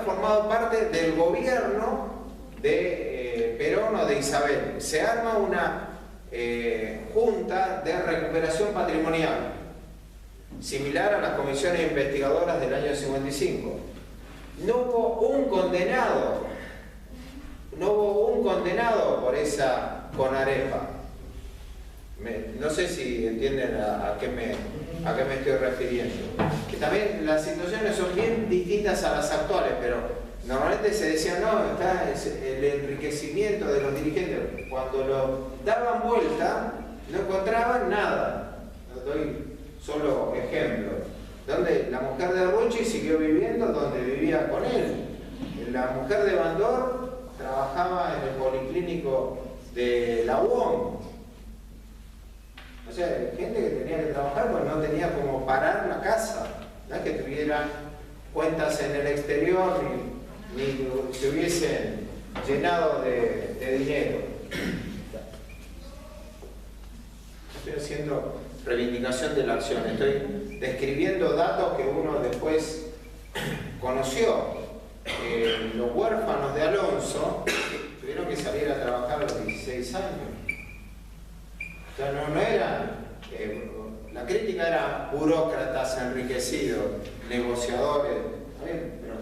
formado parte del gobierno de Perón o de Isabel. Se arma una junta de recuperación patrimonial, similar a las comisiones investigadoras del año 55. No hubo un condenado, por esa Conarepa. No sé si entienden a qué me estoy refiriendo. Que también las situaciones son bien distintas a las actuales, pero normalmente se decía, no, está el enriquecimiento de los dirigentes. Cuando lo daban vuelta, no encontraban nada. Doy solo ejemplos. Donde la mujer de Rucci siguió viviendo donde vivía con él. La mujer de Bandor trabajaba en el policlínico de la UOM. O sea, gente que tenía que trabajar porque no tenía como parar la casa. No es que tuvieran cuentas en el exterior ni se hubiesen llenado de dinero. Estoy haciendo reivindicación de la acción, estoy describiendo datos que uno después conoció. Los huérfanos de Alonso tuvieron que salir a trabajar a los 16 años. O sea, no eran, la crítica era burócratas enriquecidos, negociadores, pero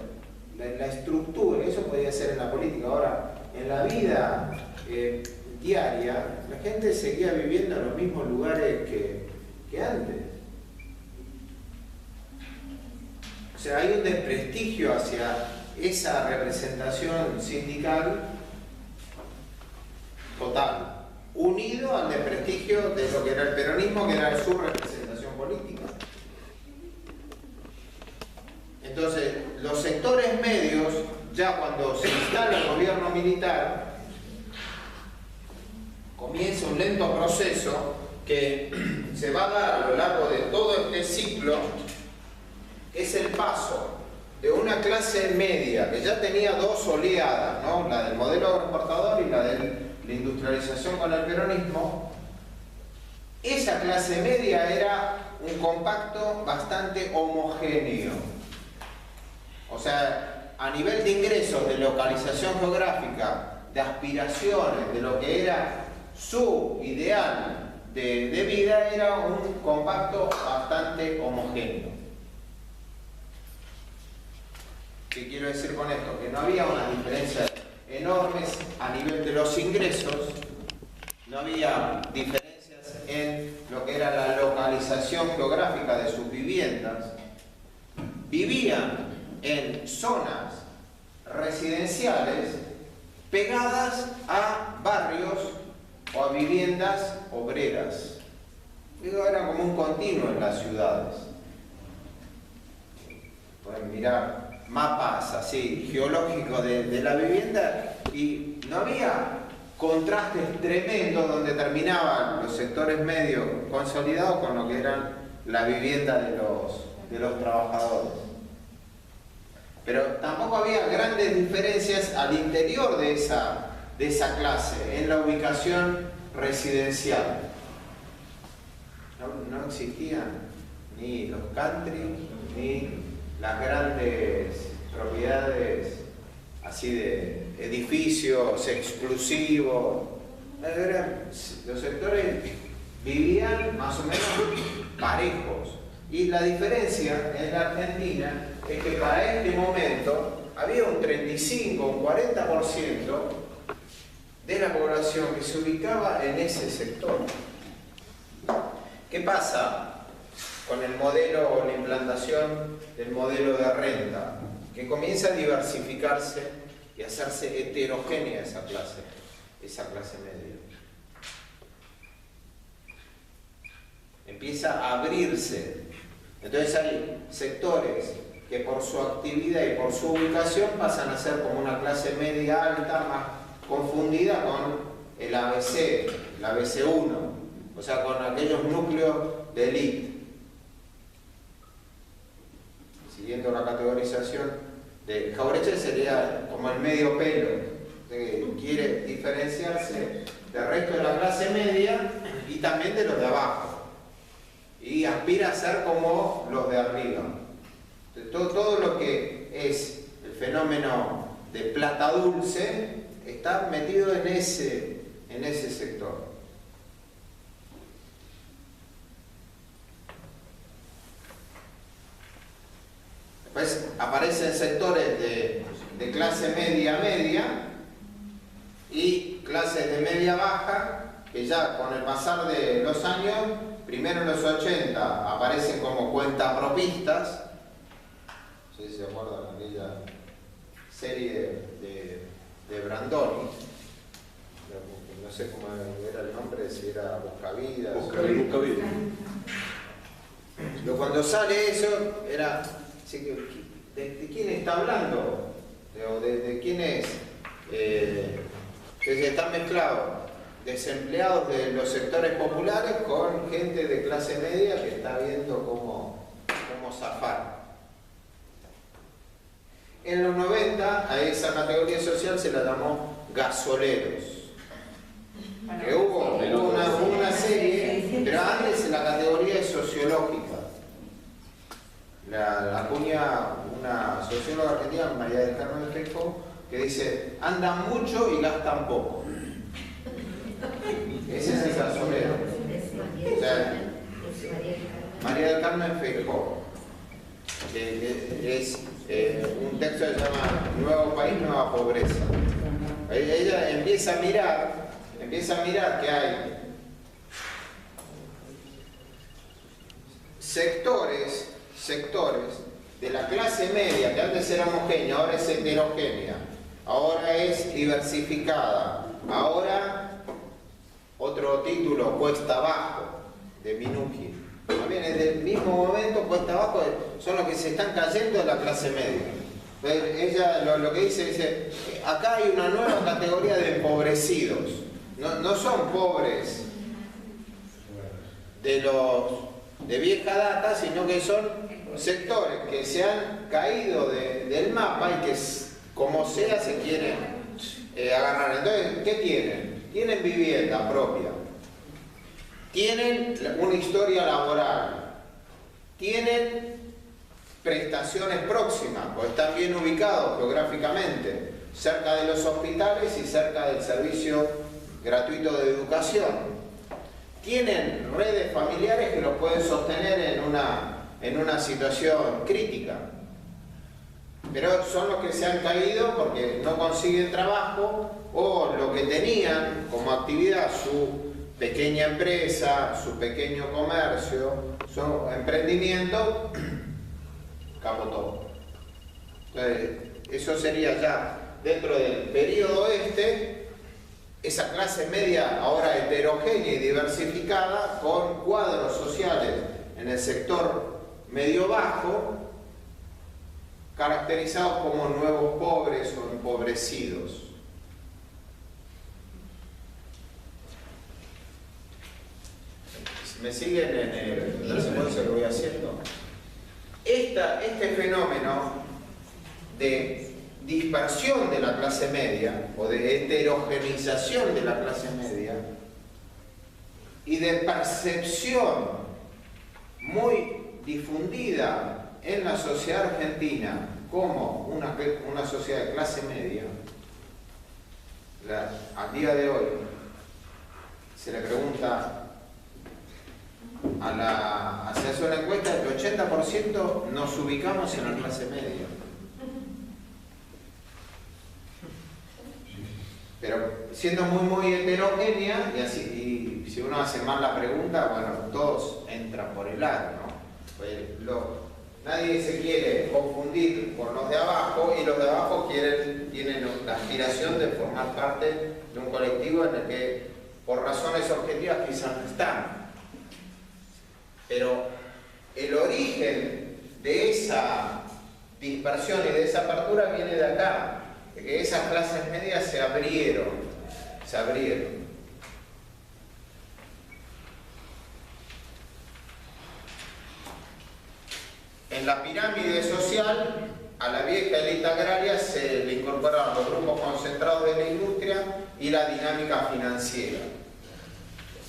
la estructura, eso podía ser en la política. Ahora, en la vida diaria, la gente seguía viviendo en los mismos lugares que antes. O sea, hay un desprestigio hacia esa representación sindical total, unido al desprestigio de lo que era el peronismo, que era su representación política. Entonces, los sectores medios, ya cuando se instala el gobierno militar, comienza un lento proceso que se va a dar a lo largo de todo este ciclo. Es el paso de una clase media que ya tenía dos oleadas, ¿no? La del modelo agroexportador y la de la industrialización con el peronismo. Esa clase media era un compacto bastante homogéneo. O sea, a nivel de ingresos, de localización geográfica, de aspiraciones, de lo que era su ideal de vida, era un compacto bastante homogéneo. ¿Qué quiero decir con esto? Que no había unas diferencias enormes a nivel de los ingresos, no había diferencias en lo que era la localización geográfica de sus viviendas. Vivían en zonas residenciales pegadas a barrios o a viviendas obreras. Era como un continuo en las ciudades. Pueden mirar mapas así geológicos de la vivienda y no había contrastes tremendos donde terminaban los sectores medios consolidados con lo que eran la vivienda de los trabajadores. Pero tampoco había grandes diferencias al interior de esa clase en la ubicación residencial. No existían ni los country ni las grandes propiedades así de edificios exclusivos. Los sectores vivían más o menos parejos. Y la diferencia en la Argentina es que para este momento había un 35, un 40% de la población que se ubicaba en ese sector. ¿Qué pasa con el modelo o la implantación del modelo de renta? Que comienza a diversificarse y a hacerse heterogénea esa clase media. Empieza a abrirse. Entonces hay sectores que por su actividad y por su ubicación pasan a ser como una clase media alta, más confundida con el ABC, el ABC1, o sea, con aquellos núcleos de élite. Siguiendo la categorización de Jauretche, sería como el medio pelo, que quiere diferenciarse del resto de la clase media y también de los de abajo, y aspira a ser como los de arriba. Todo lo que es el fenómeno fenómeno de plata dulce está metido en ese sector. Después aparecen sectores de clase media y clases de media baja, que ya con el pasar de los años, primero en los 80 aparecen como cuentapropistas. No sé si se acuerdan de aquella serie de Brandoni, no sé cómo era el nombre, si era Buscavidas. Buscavidas. Pero cuando sale eso, era, ¿de quién está hablando? ¿De quién es? Que están mezclados desempleados de los sectores populares con gente de clase media que está viendo cómo zafar. En los 90 a esa categoría social se la llamó gasoleros. Que hubo una serie, pero antes la categoría es sociológica. La acuña una socióloga argentina, María del Carmen Feijó, que dice: andan mucho y gastan poco. Ese es el gasolero. O sea, María del Carmen Feijó, que es un texto que se llama Nuevo País, Nueva Pobreza. Ella empieza a mirar que hay sectores de la clase media, que antes era homogénea, ahora es heterogénea, ahora es diversificada, ahora otro título, cuesta abajo, de Minucci. También es del mismo momento, cuesta abajo, son los que se están cayendo de la clase media. Ella lo que dice, acá hay una nueva categoría de empobrecidos. No son pobres de vieja data, sino que son sectores que se han caído del mapa y que como sea se quieren agarrar. Entonces, ¿qué tienen? Tienen vivienda propia, tienen una historia laboral, tienen prestaciones próximas, porque están bien ubicados geográficamente, cerca de los hospitales y cerca del servicio gratuito de educación. Tienen redes familiares que los pueden sostener en una situación crítica. Pero son los que se han caído porque no consiguen trabajo o lo que tenían como actividad, su pequeña empresa, su pequeño comercio, su emprendimiento, acabó todo. Entonces, eso sería ya dentro del periodo esa clase media ahora heterogénea y diversificada con cuadros sociales en el sector medio-bajo caracterizados como nuevos pobres o empobrecidos. ¿Me siguen en la secuencia que voy haciendo? Este fenómeno de dispersión de la clase media o de heterogeneización de la clase media y de percepción muy difundida en la sociedad argentina como una sociedad de clase media, a día de hoy se le pregunta se hace una encuesta, el 80% nos ubicamos en la clase media. Pero siendo muy heterogénea, y si uno hace mal la pregunta, bueno, todos entran por el aro, ¿no? Pues nadie se quiere confundir con los de abajo, y los de abajo tienen la aspiración de formar parte de un colectivo en el que, por razones objetivas, quizás no están. Pero el origen de esa dispersión y de esa apertura viene de acá, de que esas clases medias se abrieron. En la pirámide social, a la vieja élite agraria se le incorporaron los grupos concentrados de la industria y la dinámica financiera.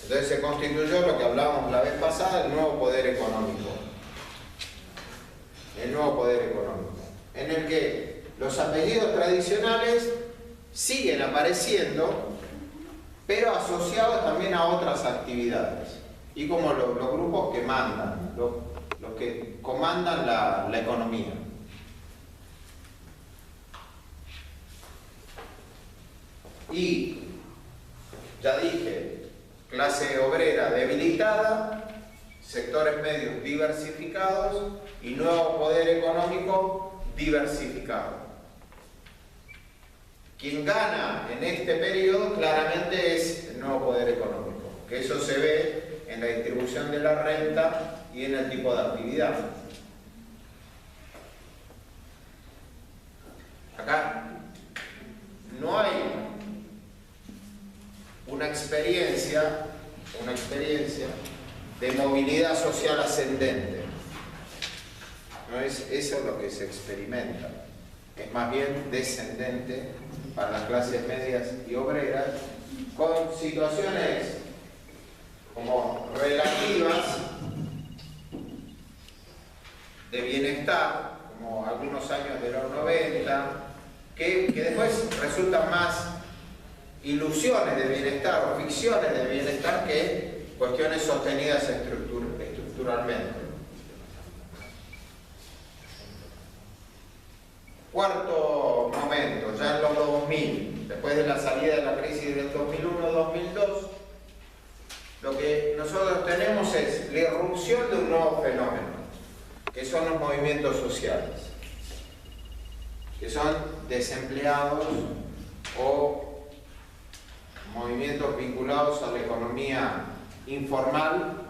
Entonces se constituyó lo que hablábamos la vez pasada, el nuevo poder económico. El nuevo poder económico, en el que los apellidos tradicionales siguen apareciendo, pero asociados también a otras actividades. Y como los grupos que mandan, los que comandan la economía. Y, ya dije, clase obrera debilitada, sectores medios diversificados y nuevo poder económico diversificado. Quien gana en este periodo claramente es el nuevo poder económico, que eso se ve en la distribución de la renta y en el tipo de actividad. Acá no hay una experiencia de movilidad social ascendente. No es eso lo que se experimenta. Es más bien descendente para las clases medias y obreras, con situaciones como relativas de bienestar, como algunos años de los 90, que después resultan más ilusiones de bienestar o ficciones de bienestar que cuestiones sostenidas estructuralmente. Cuarto momento, ya en los 2000, después de la salida de la crisis del 2001-2002, lo que nosotros tenemos es la irrupción de un nuevo fenómeno, que son los movimientos sociales, que son desempleados o movimientos vinculados a la economía informal,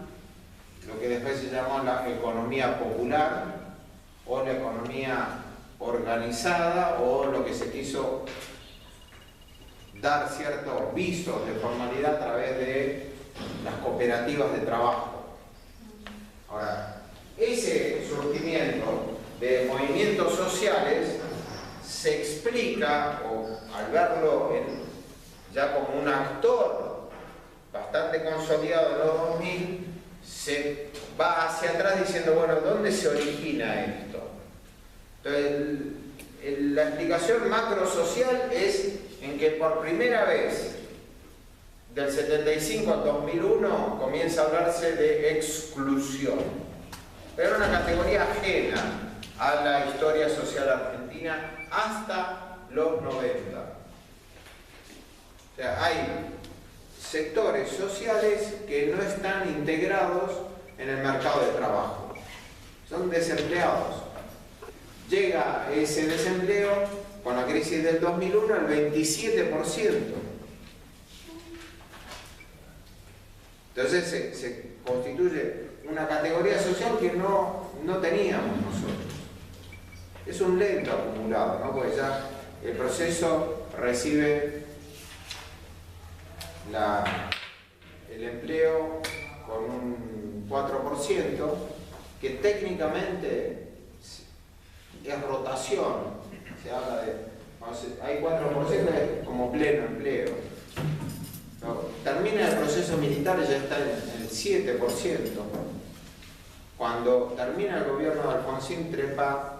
lo que después se llamó la economía popular o la economía organizada, o lo que se quiso dar ciertos visos de formalidad a través de las cooperativas de trabajo. Ahora, ese surgimiento de movimientos sociales se explica, o al verlo ya como un actor bastante consolidado en los 2000, se va hacia atrás diciendo, bueno, ¿dónde se origina esto? Entonces, la explicación macrosocial es en que por primera vez, del 75 al 2001, comienza a hablarse de exclusión. Pero era una categoría ajena a la historia social argentina hasta los 90. O sea, hay sectores sociales que no están integrados en el mercado de trabajo. Son desempleados. Llega ese desempleo con la crisis del 2001 al 27%. Entonces se constituye una categoría social que no teníamos nosotros. Es un lento acumulado, ¿no? Porque ya el proceso recibe el empleo con un 4%, que técnicamente es rotación. Se habla de, hay 4% como pleno empleo. No, termina el proceso militar y ya está en el 7%. Cuando termina el gobierno de Alfonsín trepa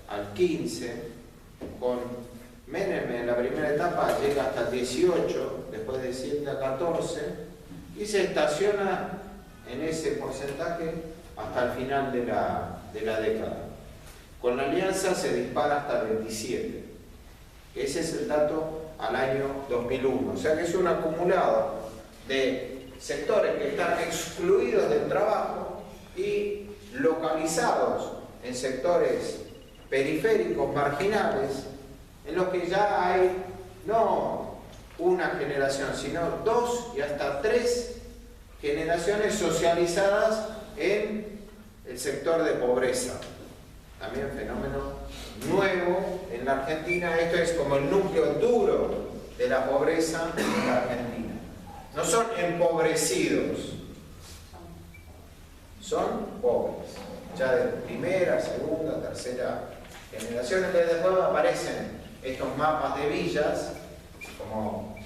al 15%, con Menem en la primera etapa llega hasta el 18%, después desciende a 14% y se estaciona en ese porcentaje hasta el final de la década. Con la alianza se dispara hasta el 27%. Ese es el dato al año 2001. O sea que es un acumulado de sectores que están excluidos del trabajo y localizados en sectores periféricos, marginales, en los que ya hay no una generación, sino 2 y hasta 3 generaciones socializadas en el sector de pobreza. También fenómeno nuevo en la Argentina. Esto es como el núcleo duro de la pobreza en la Argentina. No son empobrecidos, son pobres, ya de primera, segunda, tercera generación. Entonces después aparecen estos mapas de villas, como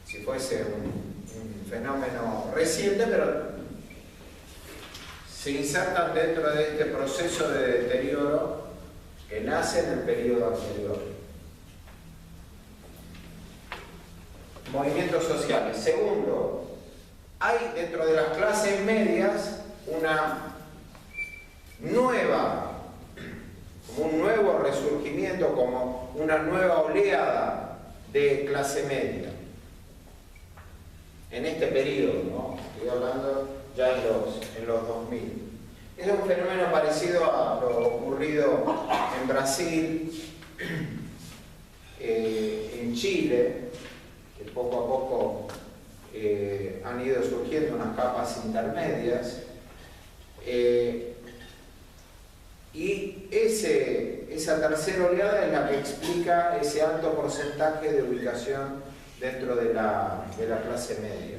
si fuese un fenómeno reciente, pero se insertan dentro de este proceso de deterioro que nace en el periodo anterior. Movimientos sociales. Segundo, hay dentro de las clases medias como un nuevo resurgimiento, como una nueva oleada de clase media. En este periodo, ¿no? Estoy hablando ya en los 2000. Es un fenómeno parecido a lo ocurrido en Brasil, en Chile, que poco a poco han ido surgiendo unas capas intermedias. Y esa tercera oleada es la que explica ese alto porcentaje de ubicación dentro de la clase media.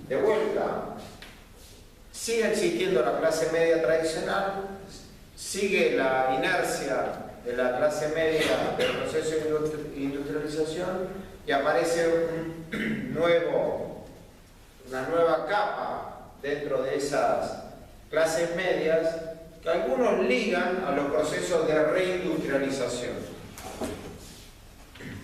De vuelta, sigue existiendo la clase media tradicional, sigue la inercia de la clase media del proceso de industrialización y aparece una nueva capa dentro de esas clases medias que algunos ligan a los procesos de reindustrialización.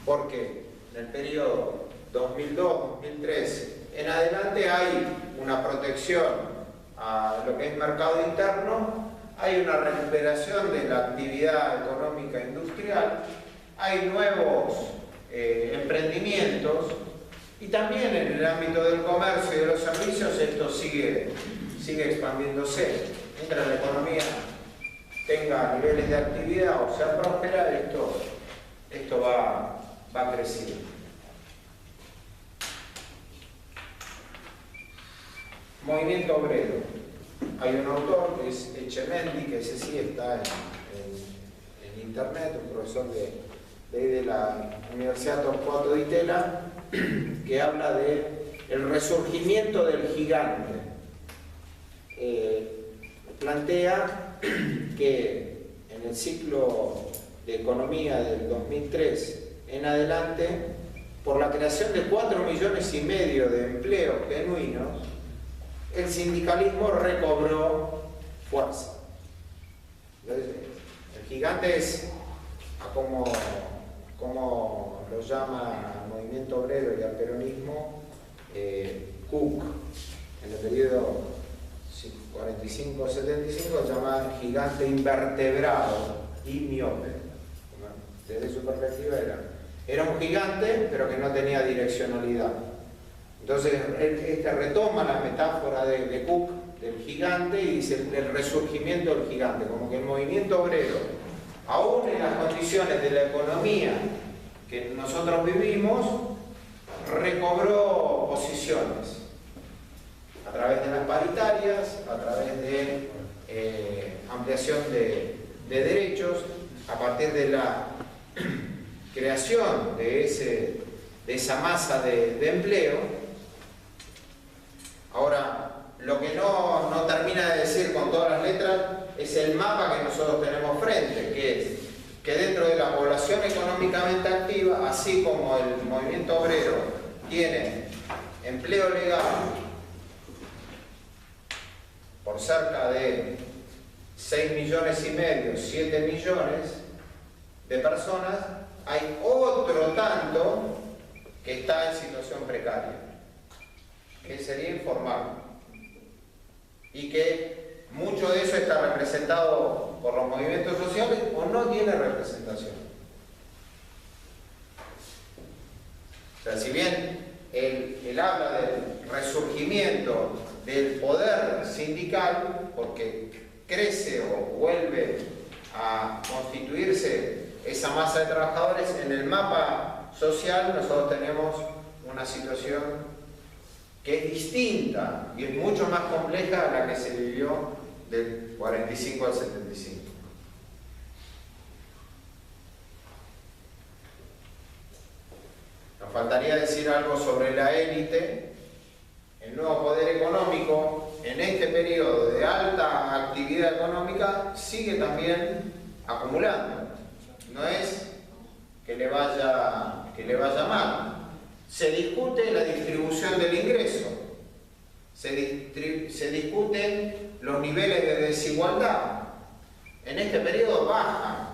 Porque en el periodo 2002-2013 en adelante hay una protección a lo que es mercado interno, hay una recuperación de la actividad económica industrial, hay nuevos emprendimientos y también en el ámbito del comercio y de los servicios esto sigue expandiéndose. Mientras la economía tenga niveles de actividad o sea próspera, esto va creciendo. Movimiento obrero. Hay un autor que es Echemendi, que ese sí está en internet, un profesor de la Universidad Torcuato Di Tella, que habla de el resurgimiento del gigante. Plantea que en el ciclo de economía del 2003 en adelante, por la creación de 4,5 millones de empleos genuinos, el sindicalismo recobró fuerza. Entonces, el gigante es, como lo llama el movimiento obrero y al peronismo, Cook, en el periodo 45-75, lo llama gigante invertebrado y miope. Desde su perspectiva era un gigante, pero que no tenía direccionalidad. Entonces, retoma la metáfora de Cook, del gigante, y dice el resurgimiento del gigante, como que el movimiento obrero, aún en las condiciones de la economía que nosotros vivimos, recobró posiciones a través de las paritarias, a través de ampliación de derechos, a partir de la creación de esa masa de empleo. Ahora, lo que no termina de decir con todas las letras es el mapa que nosotros tenemos frente, que es que dentro de la población económicamente activa, así como el movimiento obrero tiene empleo legal por cerca de 6,5 millones, 7 millones de personas, hay otro tanto que está en situación precaria, que sería informal, y que mucho de eso está representado por los movimientos sociales o no tiene representación. O sea, si bien él habla del resurgimiento del poder sindical, porque crece o vuelve a constituirse esa masa de trabajadores, en el mapa social nosotros tenemos una situación que es distinta y es mucho más compleja a la que se vivió del 45 al 75. Nos faltaría decir algo sobre la élite. El nuevo poder económico en este periodo de alta actividad económica sigue también acumulando. No es que le vaya mal. Se discute la distribución del ingreso, se discuten los niveles de desigualdad. en este periodo bajan.